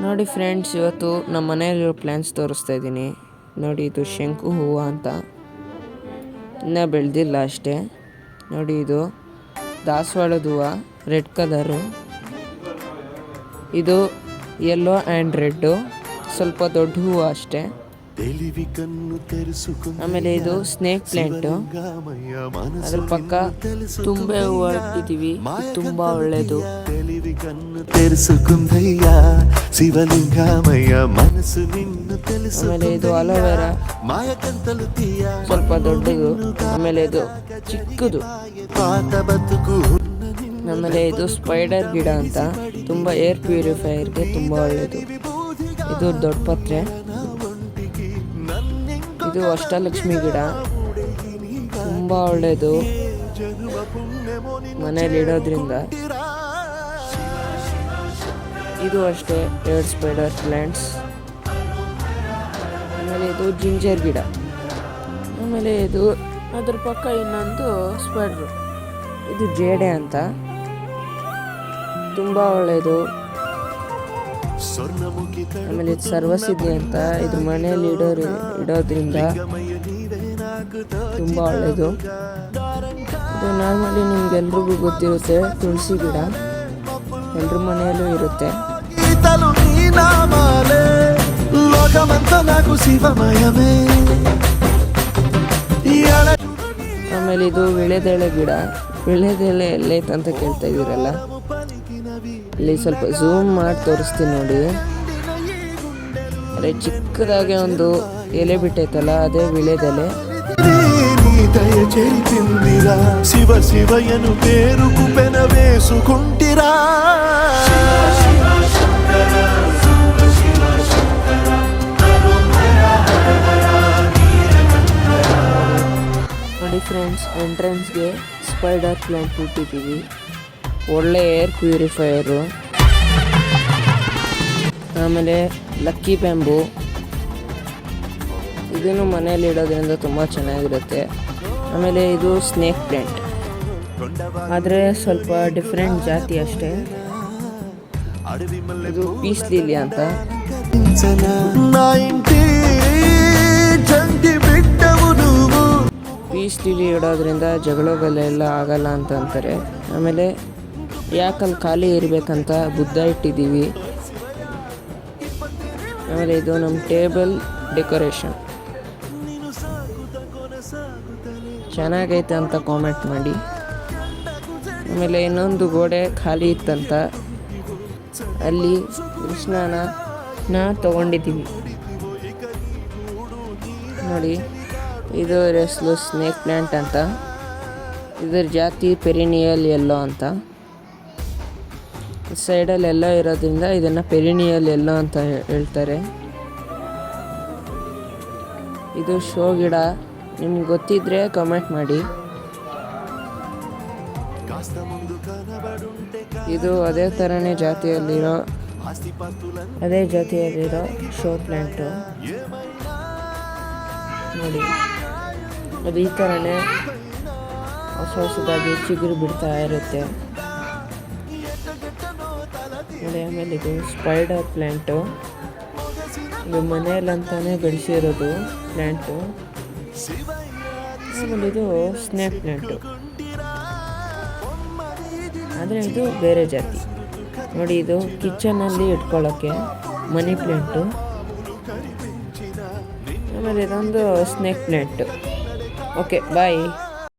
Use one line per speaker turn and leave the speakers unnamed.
ನೋಡಿ ಫ್ರೆಂಡ್ಸ್, ಇವತ್ತು ನಮ್ಮ ಮನೆಯಲ್ಲಿರೋ ಪ್ಲ್ಯಾನ್ಸ್ ತೋರಿಸ್ತಾ ಇದ್ದೀನಿ. ನೋಡಿ, ಇದು ಶಂಕು ಹೂವು ಅಂತ, ಇನ್ನೂ ಬೆಳೆದಿಲ್ಲ ಅಷ್ಟೇ. ನೋಡಿ, ಇದು ದಾಸವಾಳದ ಹೂವು, ರೆಡ್ ಕಲರು. ಇದು ಯೆಲ್ಲೋ ಆ್ಯಂಡ್ ರೆಡ್ಡು, ಸ್ವಲ್ಪ ದೊಡ್ಡ ಹೂವು ಅಷ್ಟೇ. ಆಮೇಲೆ ಇದು ಸ್ನೇಕ್ ಪ್ಲಾಂಟು, ಅದ್ರ ಪಕ್ಕ ತುಂಬೆ ಹೂವು ಇಟ್ಟಿದ್ದೀವಿ, ತುಂಬಾ ಒಳ್ಳೇದು. ಆಮೇಲೆ ಇದು ಅಲೋವೆರಾ, ಸ್ವಲ್ಪ ದೊಡ್ಡದು. ಆಮೇಲೆ ಇದು ಚಿಕ್ಕದು. ಆಮೇಲೆ ಇದು ಸ್ಪೈಡರ್ ಗಿಡ ಅಂತ, ತುಂಬ ಏರ್ ಪ್ಯೂರಿಫೈಯರ್ಗೆ ತುಂಬ ಒಳ್ಳೆಯದು. ಇದು ದೊಡ್ಡ ಪತ್ರೆ. ಇದು ಅಷ್ಟಲಕ್ಷ್ಮಿ ಗಿಡ, ತುಂಬ ಒಳ್ಳೆಯದು ಮನೇಲಿ ಇಡೋದ್ರಿಂದ. ಇದು ಅಷ್ಟೇ 2 ಸ್ಪೈಡರ್ ಪ್ಲ್ಯಾಂಟ್ಸ್. ಆಮೇಲೆ ಇದು ಜಿಂಜರ್ ಗಿಡ. ಆಮೇಲೆ ಇದು ಅದ್ರ ಪಕ್ಕ ಇನ್ನೊಂದು ಸ್ಪೈಡ್ರು, ಇದು ಜೇಡೆ ಅಂತ, ತುಂಬ ಒಳ್ಳೆಯದು. ಆಮೇಲೆ ಇದು ಸರ್ವಸಿದ್ಧಿ ಅಂತ, ಇದು ಮನೆಯಲ್ಲಿ ಇಡೋದ್ರಿಂದ ತುಂಬ ಒಳ್ಳೆಯದು. ಇದು ನಾರ್ಮಲಿ ನಿಮ್ಗೆಲ್ರಿಗೂ ಗೊತ್ತಿರುತ್ತೆ, ತುಳಸಿ ಗಿಡ ಎಲ್ರ ಮನೆಯಲ್ಲೂ ಇರುತ್ತೆ. ಆಮೇಲೆ ಇದು ವಿಳೆದೆಲೆ ಗಿಡ. ವಿಳೆದೆಲೆ ಎಲ್ಲೈತೆ ಅಂತ ಕೇಳ್ತಾ ಇದ್ದೀರಲ್ಲ, ಇಲ್ಲಿ ಸ್ವಲ್ಪ ಝೂಮ್ ಮಾಡಿ ತೋರಿಸ್ತೀನಿ ನೋಡಿ. ಅದೇ ಚಿಕ್ಕದಾಗೆ ಒಂದು ಎಲೆ ಬಿಟ್ಟೈತಲ್ಲ, ಅದೇ ವಿಳೆದೆಲೆ. ಶಿವ ಶಿವಯನು ಪೇರು ಕುಪೆನ ವೇಸುకుంటిరా. ನೋಡಿ ಫ್ರೆಂಡ್ಸ್, ಎಂಟ್ರೆನ್ಸ್ಗೆ ಸ್ಪೈಡರ್ ಪ್ಲಾಂಟ್ ಇಟ್ಟಿದ್ದೀವಿ, ಒಳ್ಳೆ ಏರ್ ಪ್ಯೂರಿಫೈಯರು. ಆಮೇಲೆ ಲಕ್ಕಿ ಬ್ಯಾಂಬು, ಇದನ್ನು ಮನೆಯಲ್ಲಿ ಇಡೋದ್ರಿಂದ ತುಂಬ ಚೆನ್ನಾಗಿರುತ್ತೆ. ಆಮೇಲೆ ಇದು ಸ್ನೇಕ್ ಪ್ಲಾಂಟ್, ಆದರೆ ಸ್ವಲ್ಪ ಡಿಫ್ರೆಂಟ್ ಜಾತಿ ಅಷ್ಟೇ. ಇದು ಪೀಸ್ ಲಿಲಿ ಅಂತ. ಪೀಸ್ ಲಿಲಿ ಇಡೋದ್ರಿಂದ ಜಗಳಗಳೆಲ್ಲ ಆಗಲ್ಲ ಅಂತ ಅಂತಾರೆ. ಆಮೇಲೆ ಯಾಕಲ್ಲಿ ಖಾಲಿ ಇರಬೇಕಂತ ಬುದ್ಧ ಇಟ್ಟಿದ್ದೀವಿ. ಆಮೇಲೆ ಇದು ನಮ್ಮ ಟೇಬಲ್ ಡೆಕೋರೇಷನ್, ಚೆನ್ನಾಗೈತೆ ಅಂತ ಕಾಮೆಂಟ್ ಮಾಡಿ. ಆಮೇಲೆ ಇನ್ನೊಂದು ಗೋಡೆ ಖಾಲಿ ಇತ್ತಂತ, ಅಲ್ಲಿ ಕೃಷ್ಣನ ತಗೊಂಡಿದ್ದೀವಿ. ನೋಡಿ, ಇದು ರೆಸ್ಲು ಸ್ನೇಕ್ ಪ್ಲಾಂಟ್ ಅಂತ, ಇದರ ಜಾತಿ ಪೆರಿನಿಯಲ್ ಯೆಲ್ಲೋ ಅಂತ. ಸೈಡಲ್ಲಿ ಎಲ್ಲೋ ಇರೋದ್ರಿಂದ ಇದನ್ನು ಪೆರಿನಿಯಲ್ ಯೆಲ್ಲೋ ಅಂತ ಹೇಳ್ತಾರೆ. ಇದು ಶೋ ಗಿಡ, ನಿಮ್ಗೆ ಗೊತ್ತಿದ್ರೆ ಕಮೆಂಟ್ ಮಾಡಿ. ಇದು ಅದೇ ಜಾತಿಯಲ್ಲಿರೋ ಶೋ ಪ್ಲ್ಯಾಂಟು. ನೋಡಿ, ಅದು ಈ ಥರನೇ ಹೊಸದಾಗಿ ಚಿಗುರು ಬಿಡ್ತಾ ಇರುತ್ತೆ. ಆಮೇಲೆ ಇದು ಸ್ಪೈಡರ್ ಪ್ಲ್ಯಾಂಟು, ಇದು ಮನೆಯಲ್ಲಂತಾನೆ ಬೆಳೆಸಿರೋದು ಪ್ಲ್ಯಾಂಟು. ಆಮೇಲೆ ಇದು ಸ್ನೇಕ್ ಪ್ಲ್ಯಾಂಟು, ಆದರೆ ಇದು ಬೇರೆ ಜಾತಿ. ನೋಡಿ, ಇದು ಕಿಚನಲ್ಲಿ ಇಟ್ಕೊಳ್ಳೋಕ್ಕೆ ಮನಿ ಪ್ಲ್ಯಾಂಟು. ಆಮೇಲೆ ಇದೊಂದು ಸ್ನೇಕ್ ಪ್ಲ್ಯಾಂಟು. ಓಕೆ, ಬಾಯ್.